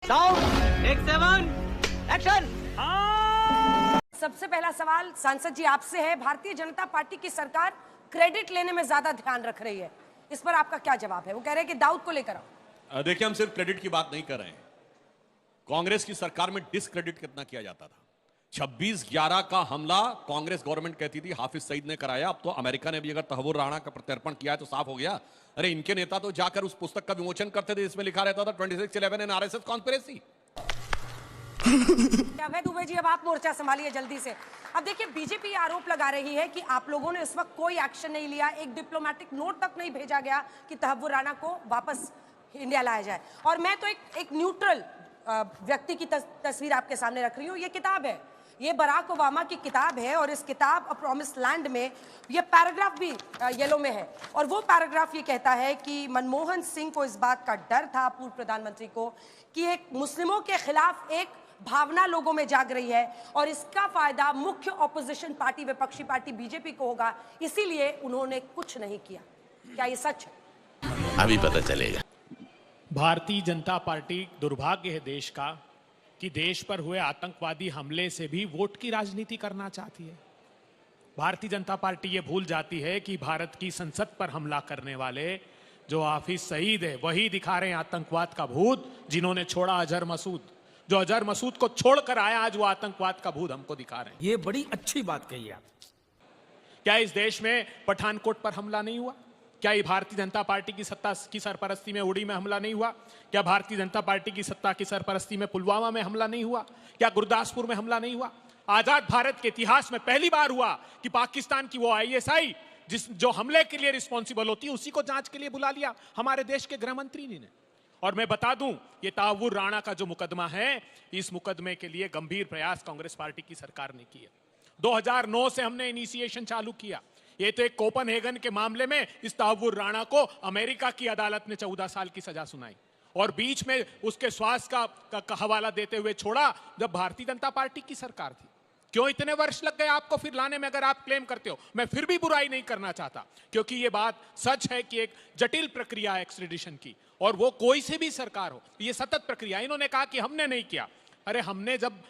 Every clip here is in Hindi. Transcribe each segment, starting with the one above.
Sound take 7 action. सबसे पहला सवाल सांसद जी आपसे है। भारतीय जनता पार्टी की सरकार क्रेडिट लेने में ज्यादा ध्यान रख रही है, इस पर आपका क्या जवाब है? वो कह रहे हैं कि दाऊद को लेकर आओ। देखिए, हम सिर्फ क्रेडिट की बात नहीं कर रहे हैं। कांग्रेस की सरकार में डिसक्रेडिट कितना किया जाता था। 26/11 का हमला कांग्रेस गवर्नमेंट कहती थी हाफिज सईद ने कराया। अब तो अमेरिका ने भी अगर तहव्वुर राणा का प्रत्यर्पण किया है तो साफ हो गया। अरे इनके नेता तो जाकर उस पुस्तक का विमोचन करते थे जिसमें लिखा रहता था 26/11 एंड आरएसएस कॉन्स्पिरेसी। अवैध दुबे जी, अब आप मोर्चा संभालिए जल्दी से। अब देखिए, बीजेपी आरोप लगा रही है कि आप लोगों ने इस वक्त कोई एक्शन नहीं लिया, एक डिप्लोमेटिक नोट तक नहीं भेजा गया कि तहव्वुर राणा को वापस इंडिया लाया जाए। और मैं तो एक न्यूट्रल व्यक्ति की तस्वीर आपके सामने रख रही हूँ। ये किताब है, ये बराक ओबामा की किताब है, और इस किताब अ प्रॉमिस लैंड में ये पैराग्राफ भी येलो में है। और वो पैराग्राफ ये कहता है कि मनमोहन सिंह को इस बात का डर था, पूर्व प्रधानमंत्री को, कि एक मुस्लिमों के खिलाफ एक भावना लोगों में जाग रही है और इसका फायदा मुख्य ऑपोजिशन पार्टी, विपक्षी पार्टी बीजेपी को होगा, इसीलिए उन्होंने कुछ नहीं किया। क्या ये सच है? अभी पता चलेगा। भारतीय जनता पार्टी, दुर्भाग्य है देश का कि देश पर हुए आतंकवादी हमले से भी वोट की राजनीति करना चाहती है। भारतीय जनता पार्टी ये भूल जाती है कि भारत की संसद पर हमला करने वाले जो हाफिज सईद है वही दिखा रहे हैं आतंकवाद का भूत, जिन्होंने छोड़ा अजहर मसूद। जो अजहर मसूद को छोड़कर आया, आज वो आतंकवाद का भूत हमको दिखा रहे हैं। ये बड़ी अच्छी बात कही आप। क्या इस देश में पठानकोट पर हमला नहीं हुआ? क्या ये भारतीय जनता पार्टी की सत्ता की सरपरस्ती में उड़ी में हमला नहीं हुआ? क्या भारतीय जनता पार्टी की सत्ता की सरपरस्ती में पुलवामा में हमला नहीं हुआ? क्या गुरदासपुर में हमला नहीं हुआ? आजाद भारत के इतिहास में पहली बार हुआ कि पाकिस्तान की वो आईएसआई जो हमले के लिए रिस्पॉन्सिबल होती है, उसी को जांच के लिए बुला लिया हमारे देश के गृह मंत्री ने। और मैं बता दूं, ये तहव्वुर राणा का जो मुकदमा है, इस मुकदमे के लिए गंभीर प्रयास कांग्रेस पार्टी की सरकार ने किया। 2009 से हमने इनिशिएशन चालू किया। ये तो एक कोपनहेगन के मामले में इस तहव्वुर राणा को अमेरिका की अदालत ने 14 साल की सजा सुनाई और बीच में उसके स्वास्थ्य का हवाला देते हुए छोड़ा जब भारतीय जनता पार्टी की सरकार थी। क्यों इतने वर्ष लग गए आपको फिर लाने में? अगर आप क्लेम करते हो, मैं फिर भी बुराई नहीं करना चाहता, क्योंकि ये बात सच है कि एक जटिल प्रक्रिया है एक्सट्रेडिशन की, और वो कोई से भी सरकार हो, ये सतत प्रक्रिया। इन्होंने कहा कि हमने नहीं किया। अरे हमने जब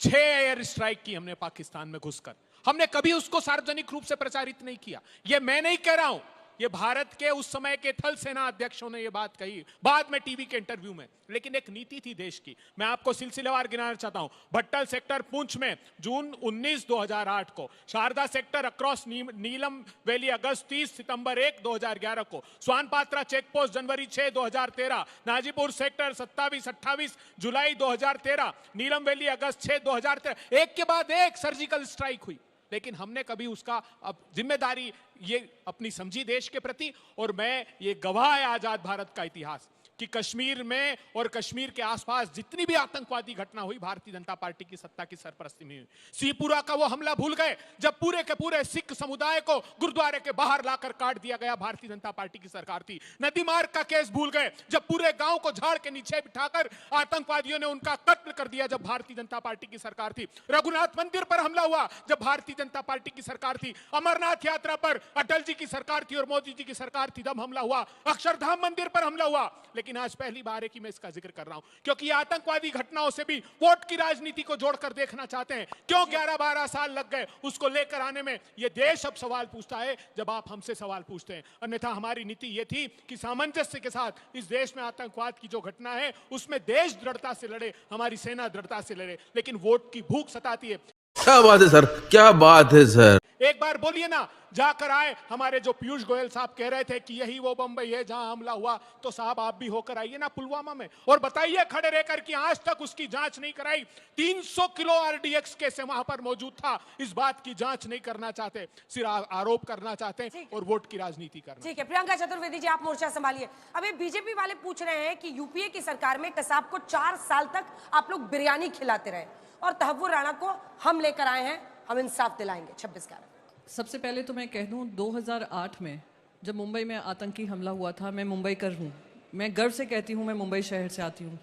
6 एयर स्ट्राइक की हमने पाकिस्तान में घुसकर, हमने कभी उसको सार्वजनिक रूप से प्रचारित नहीं किया। ये मैं नहीं कह रहा हूं, ये भारत के उस समय के थल सेना अध्यक्षों ने ये बात कही बाद में टीवी के इंटरव्यू में। लेकिन एक नीति थी देश की। मैं आपको सिलसिलेवार गिनाना चाहता हूं। भट्टल सेक्टर पुंछ में जून 19 2008 को, शारदा सेक्टर अक्रॉस नीलम वैली अगस्त 30 सितंबर 1 2011 को, स्वानपात्रा चेक पोस्ट जनवरी 6 2013, नाजीपुर सेक्टर 27-28 जुलाई 2013, नीलम वैली अगस्त 6 2013, एक के बाद एक सर्जिकल स्ट्राइक हुई। लेकिन हमने कभी उसका अब जिम्मेदारी ये अपनी समझी देश के प्रति, और मैं ये गवाह है आजाद भारत का इतिहास कि कश्मीर में और कश्मीर के आसपास जितनी भी आतंकवादी घटना हुई, भारतीय जनता पार्टी की सत्ता की सरपरस्ती में हुई। सीपुरा का वो हमला भूल गए जब पूरे के पूरे सिख समुदाय को गुरुद्वारे के बाहर लाकर काट दिया गया, भारतीय जनता पार्टी की सरकार थी। नदी मार्ग का केस भूल गए जब पूरे गांव को झाड़ के नीचे बिठाकर आतंकवादियों ने उनका कत्ल कर दिया, जब भारतीय जनता पार्टी की सरकार थी। रघुनाथ मंदिर पर हमला हुआ जब भारतीय जनता पार्टी की सरकार थी। अमरनाथ यात्रा पर अटल जी की सरकार थी और मोदी जी की सरकार थी, तब हमला हुआ। अक्षरधाम मंदिर पर हमला हुआ। लेकिन आज पहली बार है कि मैं इसका जिक्र कर रहा हूं, क्योंकि आतंकवादी घटनाओं से भी वोट की राजनीति को जोड़कर देखना चाहते हैं। क्यों 11-12 साल लग गए उसको लेकर आने में? यह देश अब सवाल पूछता है जब आप हमसे सवाल पूछते हैं। अन्यथा हमारी नीति यह थी कि सामंजस्य के साथ इस देश में आतंकवाद की जो घटना है उसमें देश दृढ़ता से लड़े, हमारी सेना दृढ़ता से लड़े। लेकिन वोट की भूख सताती है। क्या बात है सर, क्या बात है सर। एक बार बोलिए ना, जाकर आए। हमारे जो पीयूष गोयल साहब कह रहे थे कि यही वो बंबई है जहां हमला हुआ, तो साहब आप भी होकर आइए ना पुलवामा में और बताइए खड़े रहकर कि आज तक उसकी जांच नहीं कराई। 300 किलो आरडीएक्स कैसे वहां पर मौजूद था, इस बात की जांच नहीं करना चाहते, सिर्फ आरोप करना चाहते हैं और वोट की राजनीति करना। ठीक है, प्रियंका चतुर्वेदी जी, आप मोर्चा संभालिए। अभी बीजेपी वाले पूछ रहे हैं कि यूपीए की सरकार में कसाब को 4 साल तक आप लोग बिरयानी खिलाते रहे और तहव्वुर राणा को हम लेकर आए हैं, हम इंसाफ दिलाएंगे 26/11। सबसे पहले तो मैं कह दूं, 2008 में जब मुंबई में आतंकी हमला हुआ था, मैं मुंबईकर हूं, मैं गर्व से कहती हूं मैं मुंबई शहर से आती हूं।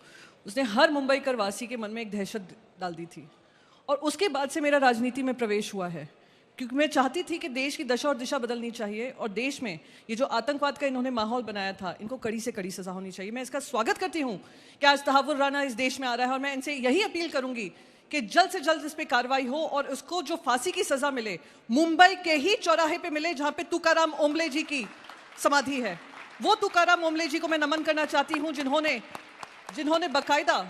उसने हर मुंबईकर वासी के मन में एक दहशत डाल दी थी और उसके बाद से मेरा राजनीति में प्रवेश हुआ है, क्योंकि मैं चाहती थी कि देश की दशा और दिशा बदलनी चाहिए और देश में ये जो आतंकवाद का इन्होंने माहौल बनाया था, इनको कड़ी से कड़ी सजा होनी चाहिए। मैं इसका स्वागत करती हूँ कि आज तहव्वुर राना इस देश में आ रहा है और मैं इनसे यही अपील करूंगी कि जल्द से जल्द इस पे कार्रवाई हो और उसको जो फांसी की सजा मिले मुंबई के ही चौराहे पे मिले जहां पे तुकाराम ओम्बले जी की समाधि है। वो तुकाराम ओम्बले जी को मैं नमन करना चाहती हूँ जिन्होंने बकायदा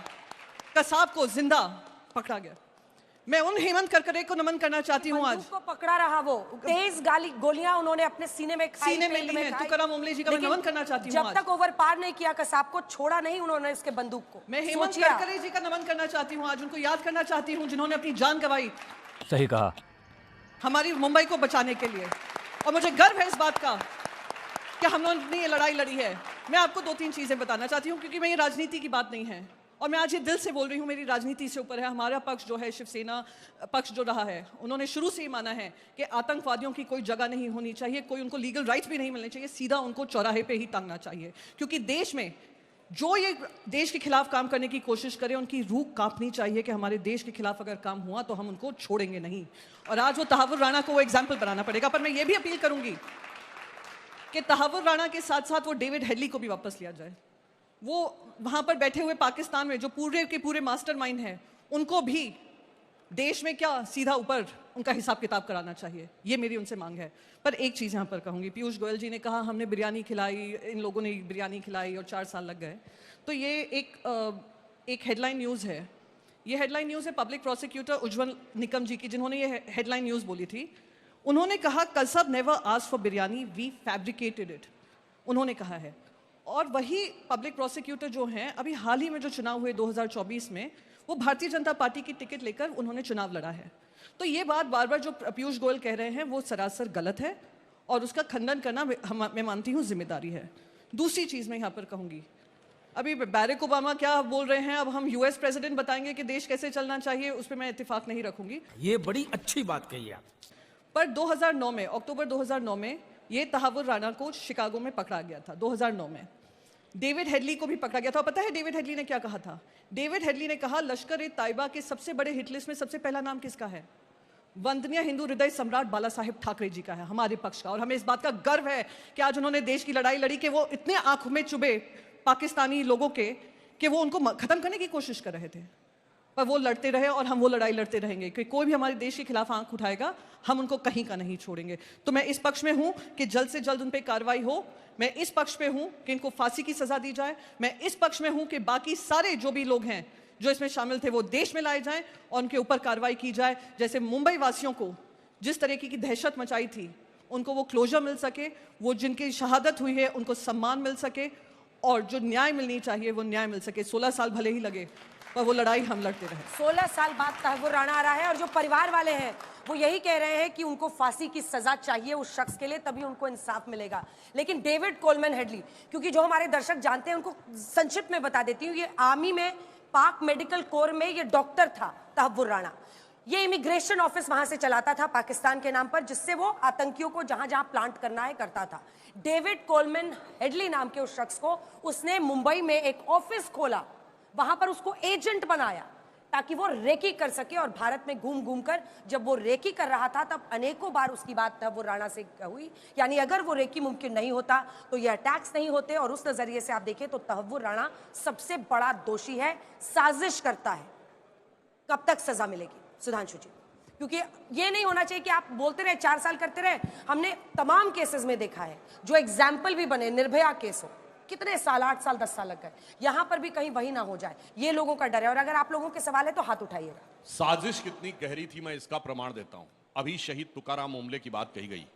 कसाब को जिंदा पकड़ा गया। मैं उन हेमंत करकरे को नमन करना चाहती हूँ आज। बंदूक को पकड़ा रहा वो, तेज गोलियां उन्होंने अपने सीने में खाई, सीने में ली हैं। तुकाराम ओम्बले जी का मैं लेकिन नमन करना चाहती हूँ जब आज। तक ओवर पार नहीं किया कसाब को, छोड़ा नहीं उन्होंने इसके बंदूक को। मैं हेमंत सोचिए करकरे जी का नमन करना चाहती हूँ आज, उनको याद करना चाहती हूँ जिन्होंने अपनी जान गंवाई सही कहा। हमारी मुंबई को बचाने के लिए। और मुझे गर्व है इस बात का कि हम लोगों ने ये लड़ाई लड़ी है। मैं आपको 2-3 चीजें बताना चाहती हूँ क्योंकि मेरी राजनीति की बात नहीं है और मैं आज ये दिल से बोल रही हूँ, मेरी राजनीति से ऊपर है। हमारा पक्ष जो है, शिवसेना पक्ष जो रहा है, उन्होंने शुरू से ही माना है कि आतंकवादियों की कोई जगह नहीं होनी चाहिए, कोई उनको लीगल राइट्स भी नहीं मिलने चाहिए, सीधा उनको चौराहे पे ही टांगना चाहिए। क्योंकि देश में जो ये देश के खिलाफ काम करने की कोशिश करें, उनकी रूह कांपनी चाहिए कि हमारे देश के खिलाफ अगर काम हुआ तो हम उनको छोड़ेंगे नहीं। और आज वो तहव्वुर राणा को वो एग्जाम्पल बनाना पड़ेगा। पर मैं ये भी अपील करूंगी कि तहव्वुर राणा के साथ साथ वो डेविड हेडली को भी वापस लिया जाए। वो वहां पर बैठे हुए पाकिस्तान में जो पूरे के पूरे मास्टरमाइंड हैं, उनको भी देश में क्या सीधा ऊपर उनका हिसाब किताब कराना चाहिए। ये मेरी उनसे मांग है। पर एक चीज़ यहाँ पर कहूँगी, पीयूष गोयल जी ने कहा हमने बिरयानी खिलाई, इन लोगों ने बिरयानी खिलाई और 4 साल लग गए। तो ये एक हेडलाइन न्यूज़ है। ये हेडलाइन न्यूज़ है पब्लिक प्रोसिक्यूटर उज्जवल निकम जी की, जिन्होंने ये हेडलाइन न्यूज़ बोली थी। उन्होंने कहा Kasab never asked for biryani, we fabricated it, उन्होंने कहा है। और वही पब्लिक प्रोसिक्यूटर जो हैं, अभी हाल ही में जो चुनाव हुए 2024 में, वो भारतीय जनता पार्टी की टिकट लेकर उन्होंने चुनाव लड़ा है। तो ये बात बार बार जो पीयूष गोयल कह रहे हैं वो सरासर गलत है और उसका खंडन करना मैं मानती हूँ जिम्मेदारी है। दूसरी चीज़ मैं यहाँ पर कहूँगी, अभी बैरक ओबामा क्या बोल रहे हैं, अब हम यूएस प्रेसिडेंट बताएंगे कि देश कैसे चलना चाहिए, उस पर मैं इत्तेफाक नहीं रखूंगी। ये बड़ी अच्छी बात कही आप। पर 2009 में, अक्टूबर 2009 में ये तहव्वुर राणा को शिकागो में पकड़ा गया था। 2009 में डेविड हेडली को भी पकड़ा गया था। और पता है डेविड हेडली ने क्या कहा था? डेविड हेडली ने कहा लश्कर ए ताइबा के सबसे बड़े हिट लिस्ट में सबसे पहला नाम किसका है? वंदनीय हिंदू हृदय सम्राट बाला साहेब ठाकरे जी का है, हमारे पक्ष का। और हमें इस बात का गर्व है कि आज उन्होंने देश की लड़ाई लड़ी कि वो इतने आंखों में चुभे पाकिस्तानी लोगों के कि वो उनको खत्म करने की कोशिश कर रहे थे, पर वो लड़ते रहे और हम वो लड़ाई लड़ते रहेंगे कि कोई भी हमारे देश के खिलाफ आंख उठाएगा हम उनको कहीं का नहीं छोड़ेंगे। तो मैं इस पक्ष में हूं कि जल्द से जल्द उन पर कार्रवाई हो। मैं इस पक्ष पे हूं कि इनको फांसी की सजा दी जाए। मैं इस पक्ष में हूं कि बाकी सारे जो भी लोग हैं जो इसमें शामिल थे वो देश में लाए जाएं और उनके ऊपर कार्रवाई की जाए। जैसे मुंबई वासियों को जिस तरीके की दहशत मचाई थी, उनको वो क्लोजर मिल सके, वो जिनकी शहादत हुई है उनको सम्मान मिल सके और जो न्याय मिलनी चाहिए वो न्याय मिल सके। 16 साल भले ही लगे पर वो लड़ाई हम लड़ते रहे। 16 साल बाद तहव्वुर राणा आ रहा है और जो परिवार वाले हैं वो यही कह रहे हैं कि उनको फांसी की सजा चाहिए उस शख्स के लिए, तभी उनको इंसाफ मिलेगा। लेकिन डेविड कोलमैन हेडली, क्योंकि जो हमारे दर्शक जानते हैं उनको संक्षिप्त में बता देती हूँ, ये आर्मी में पाक मेडिकल कोर में ये डॉक्टर था तहव्वुर राणा। ये इमिग्रेशन ऑफिस वहां से चलाता था पाकिस्तान के नाम पर, जिससे वो आतंकियों को जहां जहां प्लांट करना है करता था। डेविड कोलमैन हेडली नाम के उस शख्स को उसने मुंबई में एक ऑफिस खोला, वहां पर उसको एजेंट बनाया ताकि वो रेकी कर सके। और भारत में घूम घूम कर जब वो रेकी कर रहा था तब अनेकों बार उसकी बात तहव्वुर राणा से हुई, यानी अगर वो रेकी मुमकिन नहीं होता तो ये अटैक्स नहीं होते। और उस नजरिए से आप देखें तो तहव्वुर राणा सबसे बड़ा दोषी है, साजिश करता है। कब तक सजा मिलेगी सुधांशु जी? क्योंकि ये नहीं होना चाहिए कि आप बोलते रहे 4 साल करते रहे। हमने तमाम केसेस में देखा है जो एग्जाम्पल भी बने, निर्भया केस हो, कितने साल, 8 साल 10 साल लग गए। यहां पर भी कहीं वही ना हो जाए, ये लोगों का डर है। और अगर आप लोगों के सवाल है तो हाथ उठाइएगा। साजिश कितनी गहरी थी मैं इसका प्रमाण देता हूं। अभी शहीद तुकाराम ओम्बले की बात कही गई,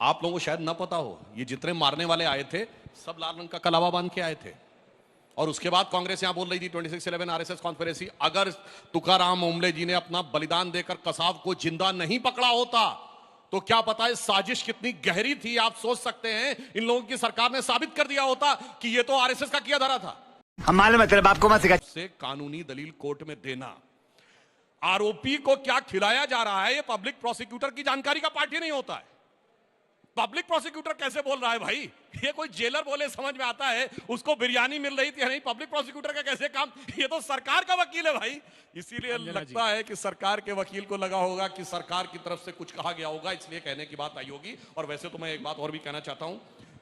आप लोगों को शायद ना पता हो, ये जितने मारने वाले आए थे सब लाल रंग का कलावा बांध के आए थे। और उसके बाद कांग्रेस यहां बोल रही थी 26/11 आरएसएस कॉन्स्पिरेसी। अगर तुकाराम ओम्बले जी ने अपना बलिदान देकर कसाब को जिंदा नहीं पकड़ा होता तो क्या पता है साजिश कितनी गहरी थी। आप सोच सकते हैं इन लोगों की सरकार ने साबित कर दिया होता कि ये तो आरएसएस का किया धरा था। हम मालूम है तेरे बाप को मत सिखा। से कानूनी दलील कोर्ट में देना, आरोपी को क्या खिलाया जा रहा है ये पब्लिक प्रोसिक्यूटर की जानकारी का पार्ट ही नहीं होता है। पब्लिक प्रोसिक्यूटर कैसे बोल रहा है भाई? ये कोई जेलर बोले समझ में आता है, उसको बिरयानी मिल रही थी नहीं, पब्लिक प्रोसिक्यूटर का कैसे काम? ये तो सरकार का वकील है भाई। इसीलिए लगता है कि सरकार के वकील को लगा होगा कि सरकार की तरफ से कुछ कहा गया होगा, इसलिए कहने की बात आई होगी। और वैसे तो मैं एक बात और भी कहना चाहता हूं,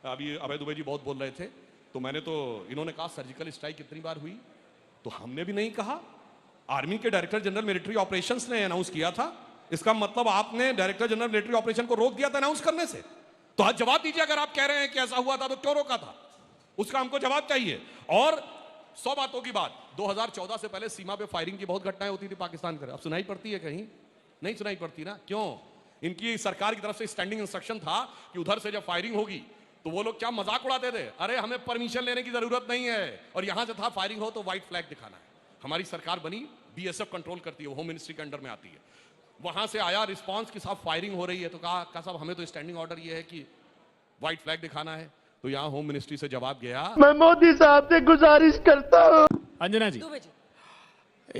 अभी अभय दुबे जी बहुत बोल रहे थे, तो मैंने तो, इन्होंने कहा सर्जिकल स्ट्राइक कितनी बार हुई, तो हमने भी नहीं कहा। आर्मी के डायरेक्टर जनरल मिलिट्री ऑपरेशंस ने अनाउंस किया था। इसका मतलब आपने डायरेक्टर जनरल मिलिट्री ऑपरेशन को रोक दिया था अनाउंस करने से। तो आज जवाब दीजिए, अगर आप कह रहे हैं कि ऐसा हुआ था तो क्यों रोका था, उसका हमको जवाब चाहिए। और 100 बातों की बात, 2014 से पहले सीमा पे फायरिंग की बहुत घटनाएं होती थी पाकिस्तान कर, अब सुनाई पड़ती है कहीं? नहीं सुनाई पड़ती ना। क्यों? इनकी सरकार की तरफ से स्टैंडिंग इंस्ट्रक्शन था कि उधर से जब फायरिंग होगी तो वो लोग क्या मजाक उड़ाते थे, अरे हमें परमिशन लेने की जरूरत नहीं है, और यहां से था फायरिंग हो तो व्हाइट फ्लैग दिखाना है। हमारी सरकार बनी, बीएसएफ कंट्रोल करती है, होम मिनिस्ट्री के अंडर में आती है। वहां से आया रिस्पांस कि साहब फायरिंग हो रही है, तो कहा साहब हमें तो स्टैंडिंग ऑर्डर ये है कि व्हाइट फ्लैग दिखाना है। तो यहां होम मिनिस्ट्री से जवाब गया, मैं मोदी साहब से गुजारिश करता हूं। अंजना जी, दुबे जी,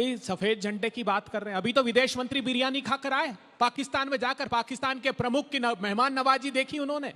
ये सफेद झंडे की बात कर रहे हैं, अभी तो विदेश मंत्री बिरयानी खाकर आए पाकिस्तान में जाकर, पाकिस्तान के प्रमुख की मेहमान नवाजी देखी उन्होंने।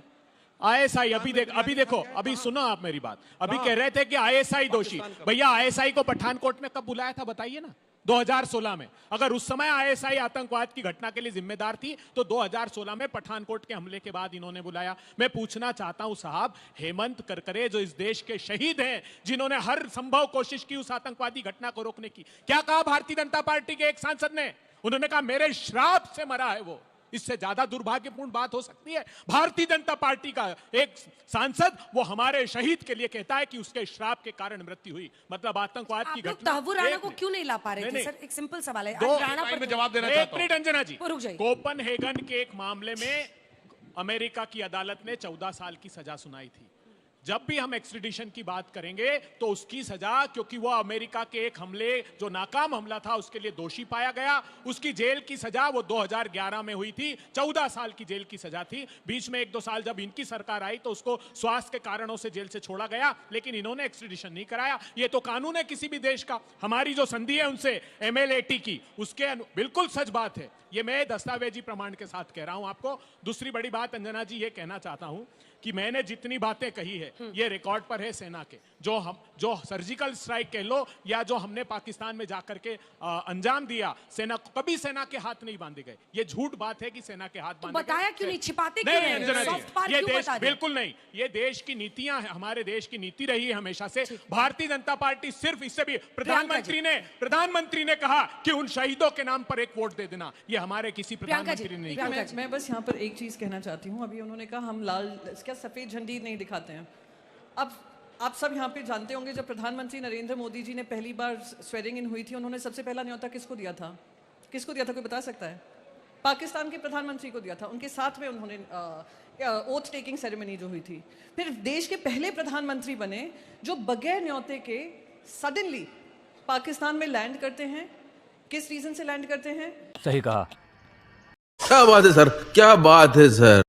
आईएसआई अभी देखो, अभी सुनो आप मेरी बात, अभी कह रहे थे कि आईएसआई दोषी। भैया आईएसआई को पठानकोट में कब बुलाया था बताइए ना? 2016 में। अगर उस समय आईएसआई आतंकवाद की घटना के लिए जिम्मेदार थी तो 2016 में पठानकोट के हमले के बाद इन्होंने बुलाया। मैं पूछना चाहता हूं साहब, हेमंत करकरे जो इस देश के शहीद हैं, जिन्होंने हर संभव कोशिश की उस आतंकवादी घटना को रोकने की, क्या कहा भारतीय जनता पार्टी के एक सांसद ने? उन्होंने कहा मेरे श्राप से मरा है वो। इससे ज्यादा दुर्भाग्यपूर्ण बात हो सकती है? भारतीय जनता पार्टी का एक सांसद वो हमारे शहीद के लिए कहता है कि उसके श्राप के कारण मृत्यु हुई। मतलब आतंकवाद की आप लोग घटना। तहव्वुर राणा को क्यों नहीं ला पा रहे थे? सर एक सिंपल सवाल है, आज राणा पर में जवाब देना एक चाहता हूं। मिनट अंजना जी, रुक जाइए। कोपनहेगन के एक मामले में अमेरिका की अदालत ने 14 साल की सजा सुनाई थी। जब भी हम एक्सट्रेडिशन की बात करेंगे तो उसकी सजा, क्योंकि वो अमेरिका के एक हमले जो नाकाम हमला था उसके लिए दोषी पाया गया, उसकी जेल की सजा वो 2011 में हुई थी, 14 साल की जेल की सजा थी। बीच में 1-2 साल जब इनकी सरकार आई तो उसको स्वास्थ्य के कारणों से जेल से छोड़ा गया, लेकिन इन्होंने एक्सट्रेडिशन नहीं कराया। ये तो कानून है किसी भी देश का। हमारी जो संधि है उनसे MLAT की, उसके बिल्कुल सच बात है, ये मैं दस्तावेजी प्रमाण के साथ कह रहा हूं आपको। दूसरी बड़ी बात अंजना जी ये कहना चाहता हूं कि मैंने जितनी बातें कही है ये रिकॉर्ड पर है सेना के, जो सर्जिकल स्ट्राइक कह लो या जो हमने पाकिस्तान में जाकर के अंजाम दिया, सेना कभी सेना के हाथ नहीं बांधे गए। ये झूठ बात है कि सेना के हाथ तो बांधे बताया क्यों नहीं, छिपाते क्यों नहीं अंजना सॉफ्ट जी, पार्ट ये क्यों देश बता दिया? बिल्कुल नहीं, ये देश की नीतियां हैं, हमारे देश की नीति रही है हमेशा से। भारतीय जनता पार्टी सिर्फ, इससे भी प्रधानमंत्री ने कहा कि उन शहीदों के नाम पर एक वोट दे देना, ये हमारे किसी प्रधानमंत्री ने नहीं कहा। मैं बस यहाँ पर एक चीज कहना चाहती हूँ। अभी उन्होंने कहा हम लाल, क्या सफेद झंडी नहीं दिखाते हैं। अब आप सब यहाँ पे जानते होंगे, जब प्रधानमंत्री नरेंद्र मोदी जी ने पहली बार स्वेरिंग इन हुई थी, उन्होंने सबसे पहला न्योता किसको दिया था? किसको दिया था, कोई बता सकता है? पाकिस्तान के प्रधानमंत्री को दिया था। उनके साथ में उन्होंने ओथ टेकिंग सेरेमनी जो हुई थी। फिर देश के पहले प्रधानमंत्री बने जो बगैर न्योते के सडनली पाकिस्तान में लैंड करते हैं। किस रीजन से लैंड करते हैं? सही कहा। क्या बात है सर, क्या बात है सर।